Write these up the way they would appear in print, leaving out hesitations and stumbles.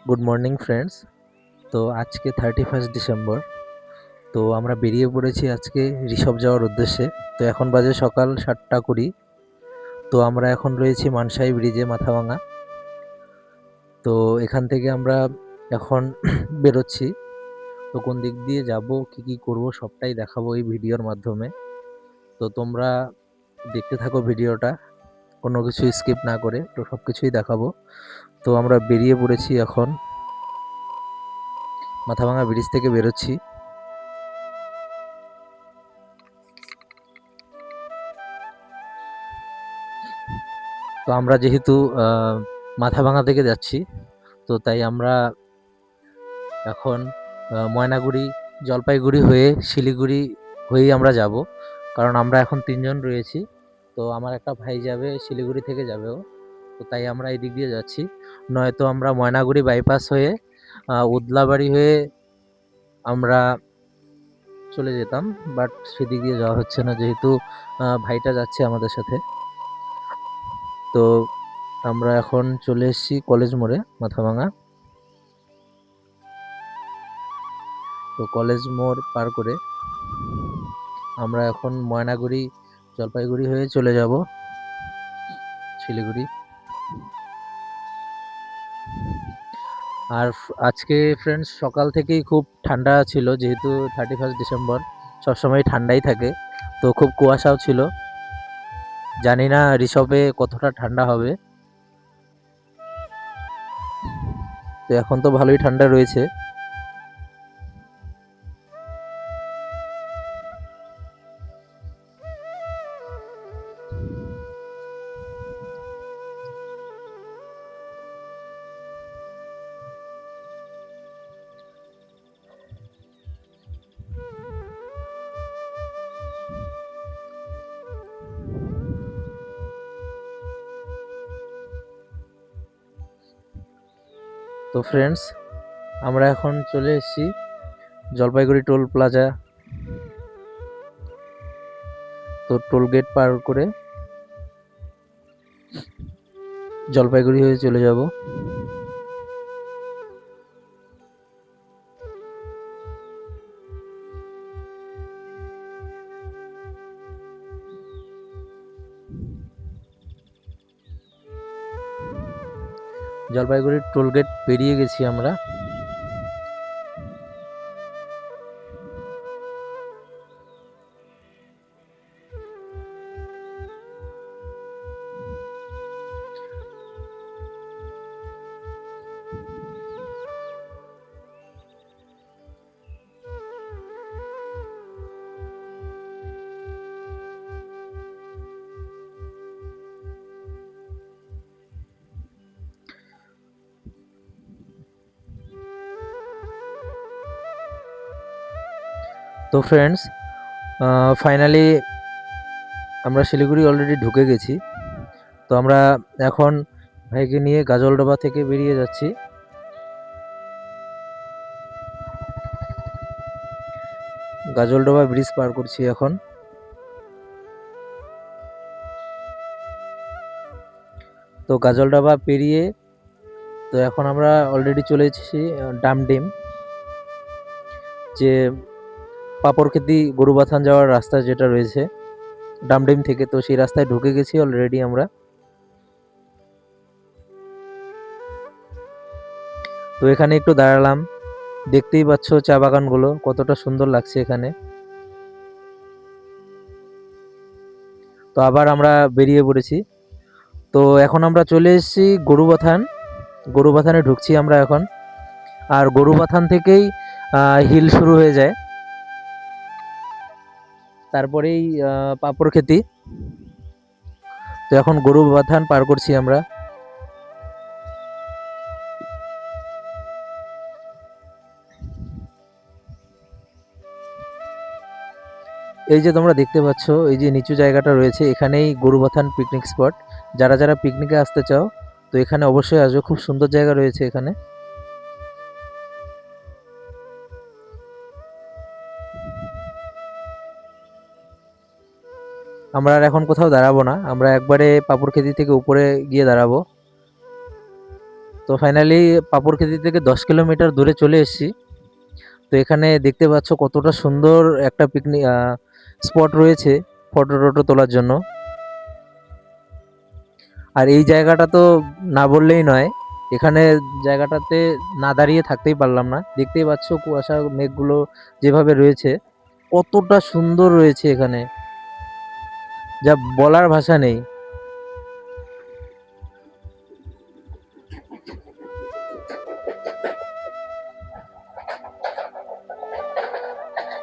Good morning friends. তো আজকে 31 December. তো আমরা বেরিয়ে পড়েছি আজকে ঋষভ যাওয়ার উদ্দেশ্যে। তো এখন বাজে সকাল 7টা 20। তো আমরা এখন রয়েছি মানসাই ব্রিজে, মাথাভাঙা। তো এখান থেকে আমরা এখন বেরোচ্ছি। তো কোন দিক দিয়ে যাব, কি কি করব সবটাই দেখাবো এই ভিডিওর মাধ্যমে। তো তোমরা দেখতে থাকো ভিডিওটা, কোনো কিছু স্কিপ না করে। তো সব কিছুই দেখাবো। তো আমরা বেরিয়ে পড়েছি এখন, মাথাভাঙা ব্রিজ থেকে বেরোচ্ছি। তো আমরা যেহেতু মাথাভাঙা থেকে যাচ্ছি, তো তাই আমরা এখন ময়নাগুড়ি, জলপাইগুড়ি হয়ে শিলিগুড়ি হয়েই আমরা যাব। কারণ আমরা এখন 3 জন রয়েছি। তো আমার একটা ভাই যাবে, শিলিগুড়ি থেকে যাবে ও। তো তাই আমরা এই দিক দিয়ে যাচ্ছি। নয়তো আমরা ময়নাগুড়ি বাইপাস হয়ে উদলাবাড়ি হয়ে আমরা চলে যেতাম। বাট সেদিক দিয়ে যাওয়া হচ্ছে না, যেহেতু ভাইটা যাচ্ছে আমাদের সাথে। তো আমরা এখন চলে এসেছি কলেজ মোড়ে, মাথাভাঙা। তো কলেজ মোড় পার করে আমরা এখন ময়নাগুড়ি, জলপাইগুড়ি হয়ে চলে যাব শিলিগুড়ি। আর আজকে ফ্রেন্ডস সকাল থেকেই খুব ঠান্ডা ছিল, যেহেতু 31 ডিসেম্বর, সবসময় ঠান্ডাই থাকে। তো খুব কুয়াশাও ছিল। জানি না ঋষভে কতটা ঠান্ডা হবে। তো এখন তো ভালোই ঠান্ডা রয়েছে। তো ফ্রেন্ডস আমরা এখন চলে এসেছি জলপাইগুড়ি টোল প্লাজা। তো টোল গেট পার করে জলপাইগুড়ি হয়ে চলে যাব। জলপাইগুড়ির টোল গেট পেরিয়ে গেছি আমরা। তো ফ্রেন্ডস ফাইনালি আমরা শিলিগুড়ি অলরেডি ঢুকে গেছি। তো আমরা এখন ভাইকে নিয়ে গাজলডোবা থেকে বেরিয়ে যাচ্ছি। গাজলডোবা ব্রিজ পার করছি এখন। তো গাজলডোবা পেরিয়ে তো এখন আমরা অলরেডি চলে এসেছি ডামডিম, যে পাপড়খেতি গরুবাথান যাওয়ার রাস্তা যেটা রয়েছে ডামডিম থেকে। তো সেই রাস্তায় ঢুকে গেছি অলরেডি আমরা। তো এখানে একটু দাঁড়ালাম, দেখতেই পাচ্ছ চা বাগানগুলো কতটা সুন্দর লাগছে এখানে। তো আবার আমরা বেরিয়ে পড়েছি। তো এখন আমরা চলে এসেছি গরুবাথান। গরুবাথানে ঢুকছি আমরা এখন। আর গরুবাথান থেকেই হিল শুরু হয়ে যায়, তারপরেই পাপড়খেতি। তো এখন গরুবাথান পার করছি আমরা। এই যে তোমরা দেখতে পাচ্ছ, এই যে নিচু জায়গাটা রয়েছে, এখানেই গরুবাথান পিকনিক স্পট। যারা যারা পিকনিকে আসতে চাও, তো এখানে অবশ্যই আসবে, খুব সুন্দর জায়গা রয়েছে এখানে। আমরা আর এখন কোথাও দাঁড়াবো না, আমরা একবারে পাপড়খেতি থেকে উপরে গিয়ে দাঁড়াবো। তো ফাইনালি পাপড়খেতি থেকে 10 কিলোমিটার দূরে চলে এসেছি। তো এখানে দেখতে পাচ্ছ কতটা সুন্দর একটা পিকনিক স্পট রয়েছে ফটো টটো তোলার জন্য। আর এই জায়গাটা তো না বললেই নয়, এখানে জায়গাটাতে না দাঁড়িয়ে থাকতেই পারলাম না। দেখতেই পাচ্ছ কুয়াশা মেঘগুলো যেভাবে রয়েছে, কতটা সুন্দর রয়েছে এখানে, যা বলার ভাষা নেই।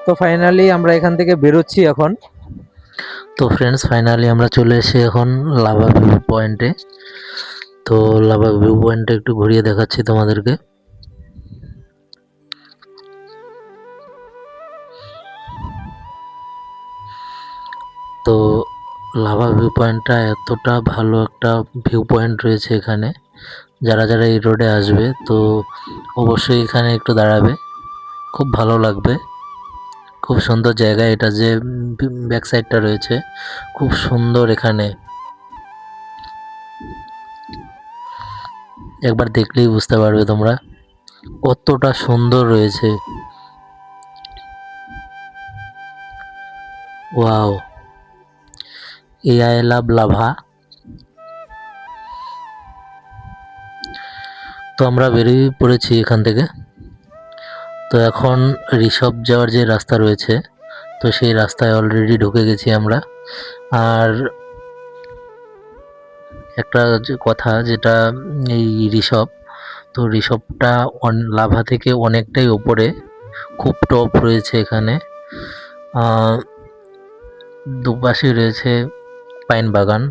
তো ফাইনালি আমরা এখান থেকে বেরোচ্ছি এখন। তো ফ্রেন্ডস, ফাইনালি আমরা চলে এসে এখন লাভা ভিউ পয়েন্টে। তো লাভা ভিউ পয়েন্টে একটু ঘুরিয়ে দেখাচ্ছি তোমাদেরকে। তো লাভা ভিউ পয়েন্টটা এতটা ভালো একটা ভিউ পয়েন্ট রয়েছে এখানে, যারা যারা এই রোডে আসবে তো অবশ্যই এখানে একটু দাঁড়াবে, খুব ভালো লাগবে। খুব সুন্দর জায়গা এটা, যে ব্যাক সাইডটা রয়েছে খুব সুন্দর। এখানে একবার দেখলেই বুঝতে পারবে তোমরা কতটা সুন্দর রয়েছে। Wow, I love lava. তো আমরা বেরিয়ে পড়েছি এখান থেকে। তো এখন ঋষভ যাওয়ার যে রাস্তা রয়েছে, তো সেই রাস্তায় অলরেডি ঢুকে গেছি আমরা। আর একটা যে কথা, যেটা এই ঋষভ, তো ঋষভটা লাভা থেকে অনেকটাই ওপরে, খুব টপ রয়েছে এখানে। দুপাশে রয়েছে পাইন বাগান,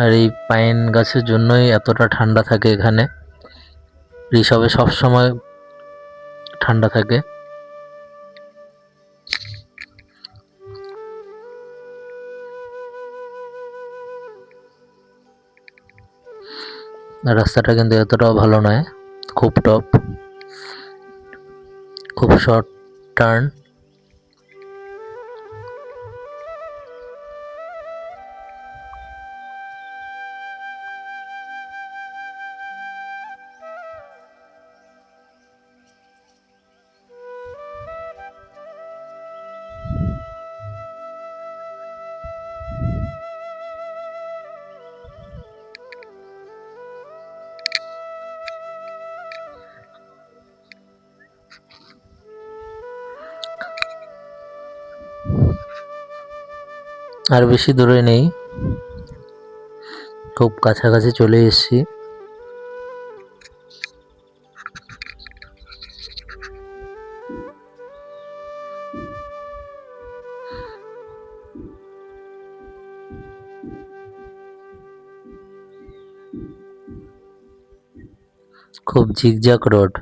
আর এই পাইন গাছের জন্যই এতটা ঠান্ডা থাকে এখানে। ঋষভে সবসময় ঠান্ডা থাকে। রাস্তাটা কিন্তু এতটাও ভালো নয়, খুব টপ, খুব শর্ট টার্ন। আর বেশি দূরে নেই, খুব কাছাকাছি চলে এসেছি। খুব ঝিকঝাক রোড।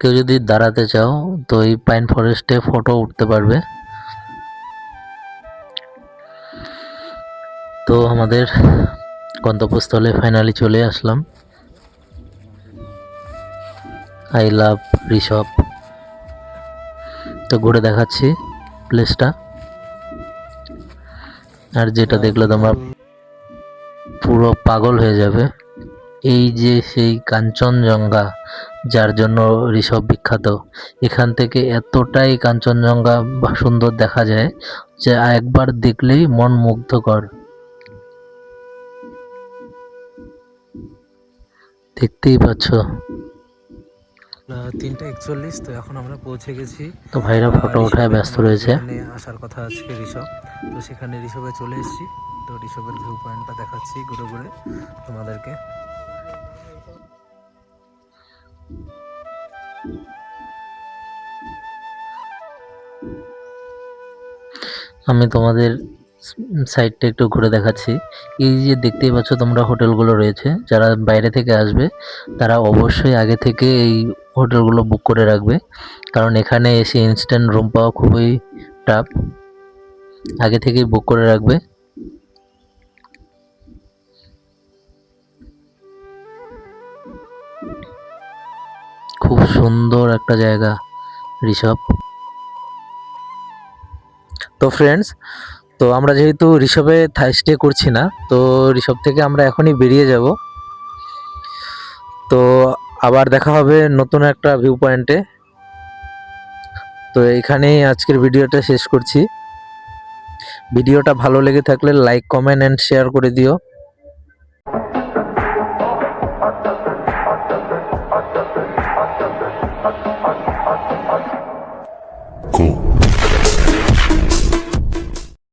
কেউ যদি দাঁড়াতে চাও তো এই পাইন ফরেস্টে ফটো উঠতে পারবে। তো আমাদের গন্তব্যস্থলে ফাইনালি চলে আসলাম। I love Rishabh. তো ঘুরে দেখাচ্ছি প্লেসটা। আর যেটা দেখলে তোমরা পুরো পাগল হয়ে যাবে, এই যে সেই কাঞ্চনজঙ্ঘা, যার জন্য ঋষভ বিখ্যাত। এখান থেকে এতটাই কাঞ্চনজঙ্ঘা সুন্দর দেখা যায় যে একবার দেখলেই মন মুগ্ধকর। দেখতেই পাচ্ছ। 3:41, তো এখন আমরা পৌঁছে গেছি। তো ভাইরা ফটো ওঠায় ব্যস্ত রয়েছে। এখানে আসার কথা আজকে ঋষভ, তো সেখানে ঋষভে চলে এসেছি। তো ঋষভের ভিউ পয়েন্টটা দেখাচ্ছি ঘুরে ঘুরে তোমাদেরকে। আমি তোমাদের সাইডটা একটু ঘুরে দেখাচ্ছি। এই যে দেখতেই পাচ্ছ তোমরা হোটেলগুলো রয়েছে, যারা বাইরে থেকে আসবে তারা অবশ্যই আগে থেকে এই হোটেলগুলো বুক করে রাখবে, কারণ এখানে এসে ইনস্ট্যান্ট রুম পাওয়া খুবই টাফ। আগে থেকেই বুক করে রাখবে। খুব সুন্দর একটা জায়গা ঋষভ। তো ফ্রেন্ডস, তো আমরা যেহেতু ঋষভে স্টে করছি না, তো ঋষভ থেকে আমরা এখনই বেরিয়ে যাব। তো আবার দেখা হবে নতুন একটা ভিউ পয়েন্টে। তো এখানেই আজকের ভিডিওটা শেষ করছি। ভিডিওটা ভালো লেগে থাকলে লাইক, কমেন্ট অ্যান্ড শেয়ার করে দিও। Cool.